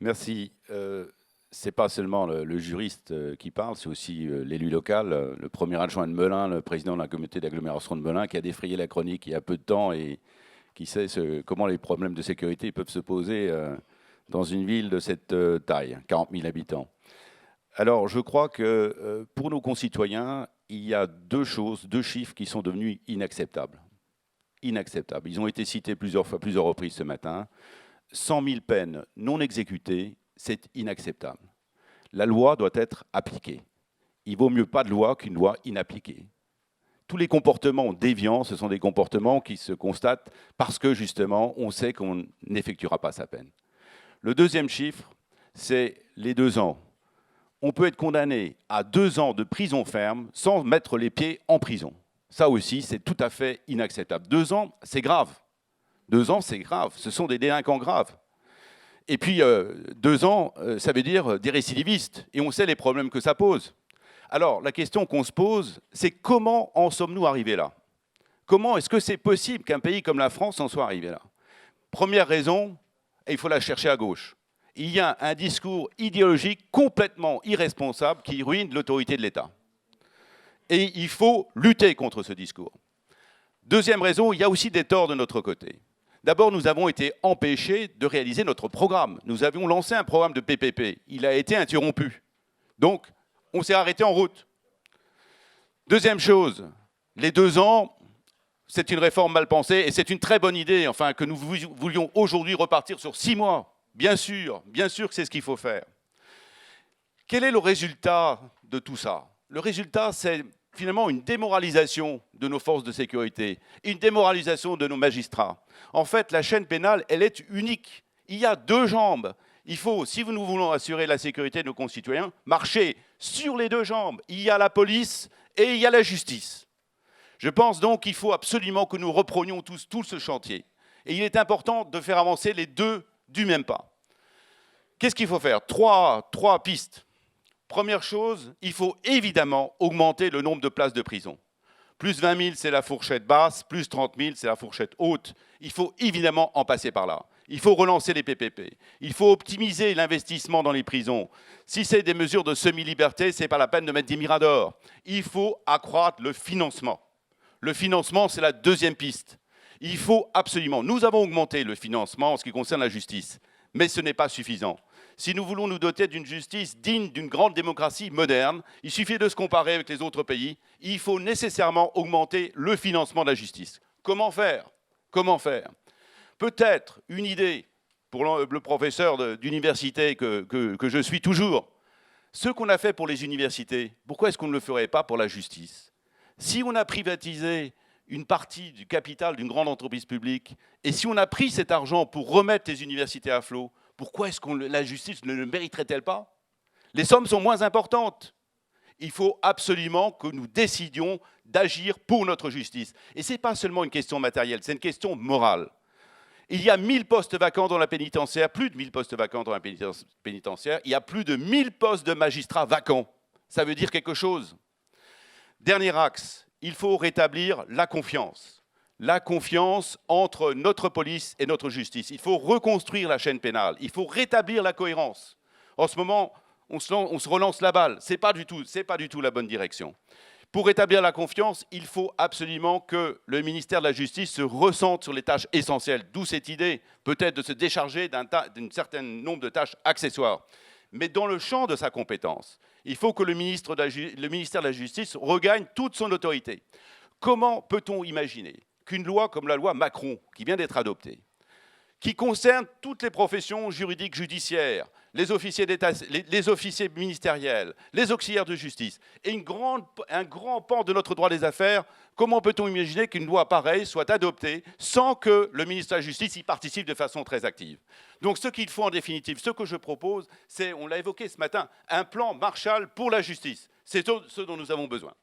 Merci. C'est pas seulement le juriste qui parle, c'est aussi l'élu local, le premier adjoint de Melun, le président de la communauté d'agglomération de Melun, qui a défrayé la chronique il y a peu de temps et qui sait comment les problèmes de sécurité peuvent se poser dans une ville de cette taille, 40 000 habitants. Alors, je crois que pour nos concitoyens, il y a deux choses, deux chiffres qui sont devenus inacceptables. Inacceptables. Ils ont été cités plusieurs fois, plusieurs reprises ce matin. 100 000 peines non exécutées, c'est inacceptable. La loi doit être appliquée. Il vaut mieux pas de loi qu'une loi inappliquée. Tous les comportements déviants, ce sont des comportements qui se constatent parce que, justement, on sait qu'on n'effectuera pas sa peine. Le deuxième chiffre, c'est les 2 ans. On peut être condamné à 2 ans de prison ferme sans mettre les pieds en prison. Ça aussi, c'est tout à fait inacceptable. 2 ans, c'est grave. 2 ans, c'est grave. Ce sont des délinquants graves. Et puis, 2 ans, ça veut dire des récidivistes. Et on sait les problèmes que ça pose. Alors, la question qu'on se pose, c'est comment en sommes-nous arrivés là? Comment est-ce que c'est possible qu'un pays comme la France en soit arrivé là? Première raison, et il faut la chercher à gauche. Il y a un discours idéologique complètement irresponsable qui ruine l'autorité de l'État. Et il faut lutter contre ce discours. Deuxième raison, il y a aussi des torts de notre côté. D'abord, nous avons été empêchés de réaliser notre programme. Nous avions lancé un programme de PPP. Il a été interrompu. Donc, on s'est arrêté en route. Deuxième chose, les 2 ans, c'est une réforme mal pensée et c'est une très bonne idée, enfin, que nous voulions aujourd'hui repartir sur 6 mois. Bien sûr que c'est ce qu'il faut faire. Quel est le résultat de tout ça? Le résultat, c'est finalement une démoralisation de nos forces de sécurité, une démoralisation de nos magistrats. En fait, la chaîne pénale, elle est unique. Il y a 2 jambes. Il faut, si nous voulons assurer la sécurité de nos concitoyens, marcher sur les 2 jambes. Il y a la police et il y a la justice. Je pense donc qu'il faut absolument que nous reprenions tous tout ce chantier. Et il est important de faire avancer les 2 du même pas. Qu'est-ce qu'il faut faire? Trois pistes. Première chose, il faut évidemment augmenter le nombre de places de prison. Plus 20 000, c'est la fourchette basse, plus 30 000, c'est la fourchette haute. Il faut évidemment en passer par là. Il faut relancer les PPP. Il faut optimiser l'investissement dans les prisons. Si c'est des mesures de semi-liberté, ce n'est pas la peine de mettre des miradors. Il faut accroître le financement. Le financement, c'est la deuxième piste. Il faut absolument. Nous avons augmenté le financement en ce qui concerne la justice, mais ce n'est pas suffisant. Si nous voulons nous doter d'une justice digne d'une grande démocratie moderne, il suffit de se comparer avec les autres pays. Il faut nécessairement augmenter le financement de la justice. Comment faire? Comment faire? Peut-être une idée pour le professeur d'université que je suis toujours. Ce qu'on a fait pour les universités, pourquoi est-ce qu'on ne le ferait pas pour la justice? Si on a privatisé une partie du capital d'une grande entreprise publique, et si on a pris cet argent pour remettre les universités à flot, pourquoi est-ce que la justice ne le mériterait-elle pas? Les sommes sont moins importantes. Il faut absolument que nous décidions d'agir pour notre justice. Et ce n'est pas seulement une question matérielle, c'est une question morale. Il y a 1000 postes vacants dans la pénitentiaire, plus de 1000 postes vacants dans la pénitentiaire, il y a plus de 1000 postes de magistrats vacants. Ça veut dire quelque chose. Dernier axe, il faut rétablir la confiance. La confiance entre notre police et notre justice. Il faut reconstruire la chaîne pénale. Il faut rétablir la cohérence. En ce moment, on se relance la balle. Ce n'est pas du tout la bonne direction. Pour rétablir la confiance, il faut absolument que le ministère de la Justice se recentre sur les tâches essentielles. D'où cette idée, peut-être, de se décharger d'un certain nombre de tâches accessoires. Mais dans le champ de sa compétence, il faut que le ministère de la Justice regagne toute son autorité. Comment peut-on imaginer qu'une loi comme la loi Macron, qui vient d'être adoptée, qui concerne toutes les professions juridiques judiciaires, les officiers d'État, les officiers ministériels, les auxiliaires de justice, et un grand pan de notre droit des affaires, comment peut-on imaginer qu'une loi pareille soit adoptée sans que le ministre de la Justice y participe de façon très active? Donc ce qu'il faut en définitive, ce que je propose, c'est, on l'a évoqué ce matin, un plan Marshall pour la justice. C'est ce dont nous avons besoin.